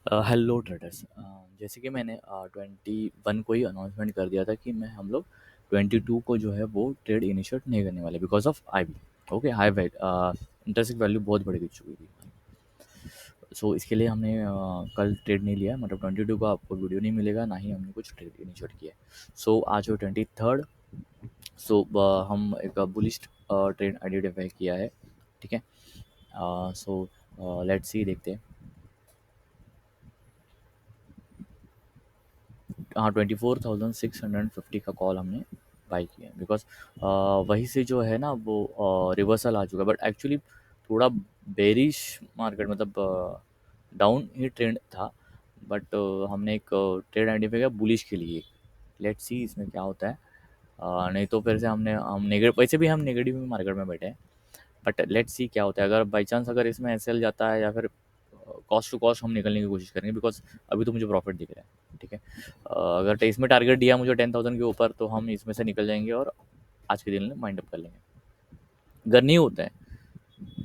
Hello traders. जैसे कि मैंने 21 को ही अनाउंसमेंट कर दिया था कि मैं हम लोग 22 को जो है वो ट्रेड इनिशिएट नहीं करने वाले because of I B. Okay, high value interest value बहुत बड़ी दिख चुकी थी। सो इसके लिए हमने कल ट्रेड नहीं लिया, मतलब 22 को आपको वीडियो नहीं मिलेगा, ना ही हमने कुछ ट्रेड इनिशिएट किया है। सो आज हो 23rd। सो हम एक बुलिश ट्रेड आइडेंटिफाई किया है। ठीक है। सो लेट्स सी, देखते हैं। हाँ, 24,650 का कॉल हमने बाई किया बिकॉज वहीं से जो है ना वो रिवर्सल आ चुका है, बट एक्चुअली थोड़ा बेरिश मार्केट, मतलब डाउन ही ट्रेंड था। बट हमने एक ट्रेड आइडेंटिफाई किया बुलिश के लिए। लेट्स सी इसमें क्या होता है। नहीं तो फिर से हम नेगेटिव, वैसे भी हम नेगेटिव मार्केट में बैठे हैं। बट लेट्स सी क्या होता है। अगर बाई चांस अगर इसमें एसएल जाता है या फिर कॉस्ट टू कॉस्ट हम निकलने की कोशिश करेंगे बिकॉज अभी तो मुझे प्रॉफिट दिख रहा है। ठीक है। अगर इसमें टारगेट दिया मुझे 10,000 के ऊपर, तो हम इसमें से निकल जाएंगे और आज के दिन में माइंड अप कर लेंगे। अगर नहीं होता है,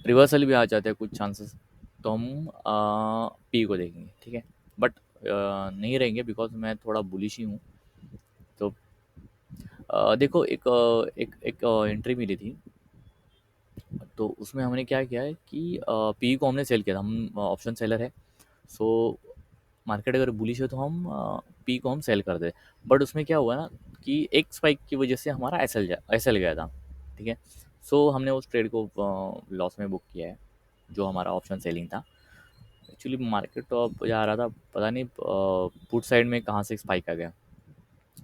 रिवर्सल भी आ जाते हैं कुछ चांसेस, तो हम पी को देखेंगे। ठीक है। बट नहीं रहेंगे बिकॉज मैं थोड़ा बुलिश ही हूँ। तो देखो, एक एंट्री मिली थी, तो उसमें हमने क्या किया है कि पी को हमने सेल किया था। हम ऑप्शन सेलर है। सो मार्केट अगर बुलिश है तो हम पी को हम सेल कर दे। बट उसमें क्या हुआ ना कि एक स्पाइक की वजह से हमारा एसएल गया था। ठीक है। सो हमने उस ट्रेड को लॉस में बुक किया है, जो हमारा ऑप्शन सेलिंग था। एक्चुअली मार्केट तो अब जा रहा था, पता नहीं पुट साइड में कहाँ से स्पाइक आ गया।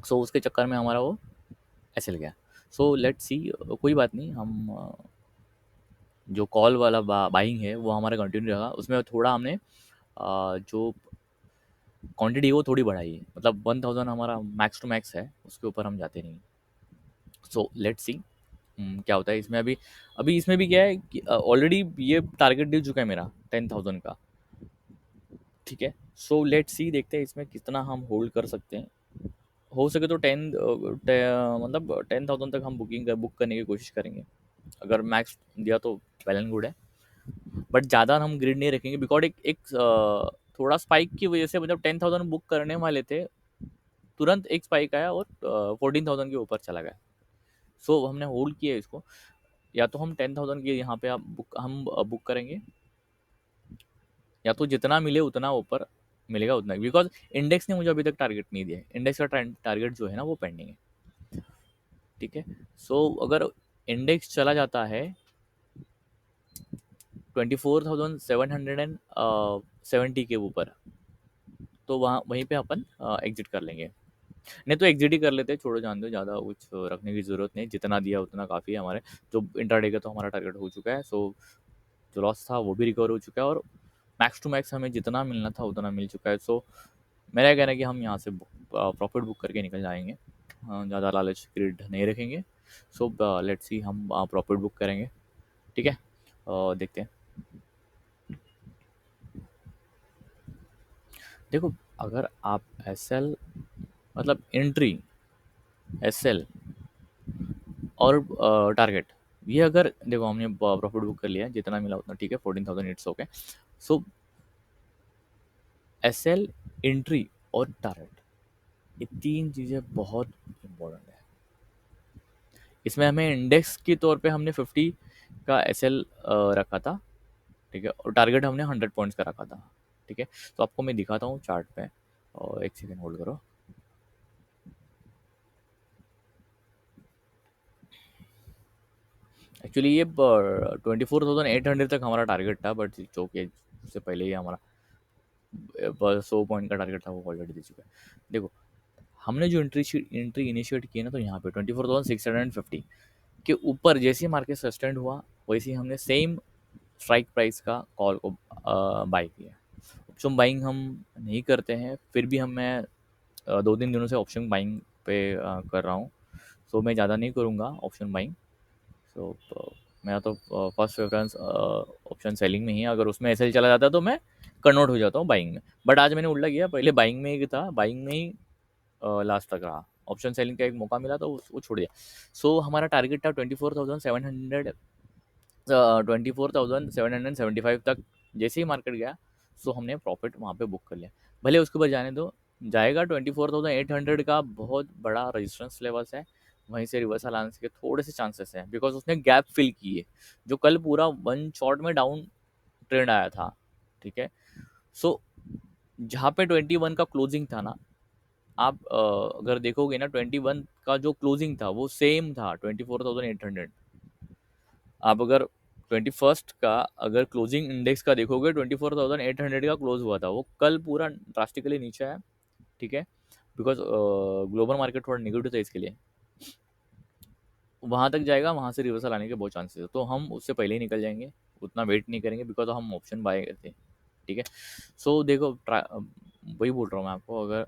सो उसके चक्कर में हमारा वो एसएल गया। सो लेट्स सी, कोई बात नहीं। हम जो कॉल वाला बाइंग है वो हमारा कंटिन्यू रहा। उसमें थोड़ा हमने जो क्वांटिटी है वो थोड़ी बढ़ाई है, मतलब 1000 हमारा मैक्स टू मैक्स है, उसके ऊपर हम जाते नहीं। सो लेट्स सी क्या होता है इसमें। अभी अभी इसमें भी क्या है कि ऑलरेडी ये टारगेट दे चुका है मेरा 10,000 का। ठीक है। सो लेट्स सी, देखते हैं इसमें कितना हम होल्ड कर सकते हैं। हो सके तो मतलब 10,000 तक हम बुक करने की कोशिश करेंगे। अगर मैक्स दिया तो वेल एंड गुड है। बट ज़्यादा हम ग्रिड नहीं रखेंगे बिकॉज थोड़ा स्पाइक की वजह से, मतलब 10,000 बुक करने वाले थे, तुरंत एक स्पाइक आया और 14,000 के ऊपर चला गया। सो हमने होल्ड किया इसको। या तो हम 10,000 के यहाँ पे हम बुक करेंगे, या तो जितना मिले उतना ऊपर मिलेगा उतना, बिकॉज इंडेक्स ने मुझे अभी तक टारगेट नहीं दिया है। इंडेक्स का टारगेट जो है ना वो पेंडिंग है। ठीक है। सो अगर इंडेक्स चला जाता है 24,770 के ऊपर, तो वहाँ वहीं पे अपन एग्जिट कर लेंगे। नहीं तो एग्जिट ही कर लेते हैं, छोड़ो, जान दो, ज़्यादा कुछ रखने की ज़रूरत नहीं। जितना दिया उतना काफ़ी है हमारे। जो इंट्राडे का तो हमारा टारगेट हो चुका है। सो जो लॉस था वो भी रिकवर हो चुका है, और मैक्स टू मैक्स हमें जितना मिलना था उतना मिल चुका है। सो मेरा कहना है कि हम यहाँ से प्रॉफिट बुक करके निकल जाएंगे। ज़्यादा लालच ग्रिड नहीं रखेंगे। सो लेट्स सी, हम प्रॉफिट बुक करेंगे। ठीक है। देखते हैं। देखो, अगर आप एस एल, मतलब एंट्री, एस एल और टारगेट, ये अगर देखो हमने प्रॉफिट बुक कर लिया है, जितना मिला उतना ठीक है। 14,000 it's okay. So S L, entry और टारगेट, ये तीन चीज़ें बहुत इंपॉर्टेंट है। इसमें हमें इंडेक्स के तौर पे हमने 50 का एस एल रखा था। ठीक है। और टारगेट हमने 100 पॉइंट्स का रखा था। ठीक है। तो आपको मैं दिखाता हूँ चार्ट पे, और एक सेकेंड होल्ड करो। एक्चुअली ये 24,800 तक हमारा टारगेट था, बट चौके उससे पहले ही हमारा 100 पॉइंट का टारगेट था, वो ऑलरेडी दे चुका है। देखो, हमने जो एंट्री इनिशिएट की ना, तो यहाँ पे 24,650 के ऊपर जैसे ही मार्केट सस्टेंड हुआ, वैसे ही हमने सेम स्ट्राइक प्राइस का कॉल को बाई किया। ऑप्शन बाइंग हम नहीं करते हैं, फिर भी मैं 2-3 दिनों से ऑप्शन बाइंग पे कर रहा हूँ। सो मैं ज़्यादा नहीं करूँगा ऑप्शन बाइंग। सो मेरा तो फर्स्ट प्रेफरेंस ऑप्शन सेलिंग में ही है। अगर उसमें ऐसे ही चला जाता है तो मैं कन्वर्ट हो जाता हूँ बाइंग में। बट आज मैंने उल्टा किया, पहले बाइंग में ही था, बाइंग में ही लास्ट तक रहा। ऑप्शन सेलिंग का एक मौका मिला तो वो छोड़ दिया। सो हमारा टारगेट था 24,775 तक। जैसे ही मार्केट गया, सो हमने प्रॉफिट वहाँ पे बुक कर लिया। भले उसके ऊपर जाने दो, जाएगा 24,800 का बहुत बड़ा रेजिस्टेंस लेवल्स है, वहीं से रिवर्सल आने के थोड़े से चांसेस हैं बिकॉज उसने गैप फिल की है जो कल पूरा वन शॉट में डाउन ट्रेंड आया था। ठीक है, सो जहाँ पे 21 का क्लोजिंग था ना, आप अगर देखोगे ना 21 का जो क्लोजिंग था वो सेम था 24,800। आप अगर 21st का अगर क्लोजिंग इंडेक्स का देखोगे 24,800 का क्लोज हुआ था, वो कल पूरा ड्रास्टिकली नीचे है। ठीक है, बिकॉज ग्लोबल मार्केट थोड़ा निगेटिव था इसके लिए, वहाँ तक जाएगा, वहाँ से रिवर्सल आने के बहुत चांसेस है, तो हम उससे पहले ही निकल जाएंगे, उतना वेट नहीं करेंगे बिकॉज हम ऑप्शन बाय करते हैं। ठीक है, सो देखो वही बोल रहा हूँ मैं आपको, अगर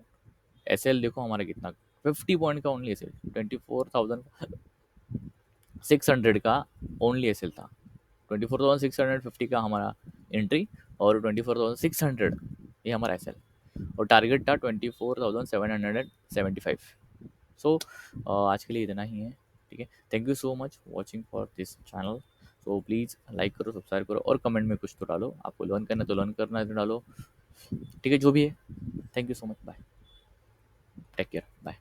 एस एल देखो हमारा कितना 50 पॉइंट का ओनली एस एल, 24,600 का ओनली एस एल था, 24,650 का हमारा एंट्री और 24,600 ये हमारा एस एल, और टारगेट था 24,775। सो आज के लिए इतना ही है। ठीक है, thank you so much watching for this channel. So please like करो, सब्सक्राइब करो और कमेंट में कुछ तो डालो, आपको लर्न करना तो लर्न करना है तो डालो। ठीक है, जो भी है, thank you so much, bye, take care, bye.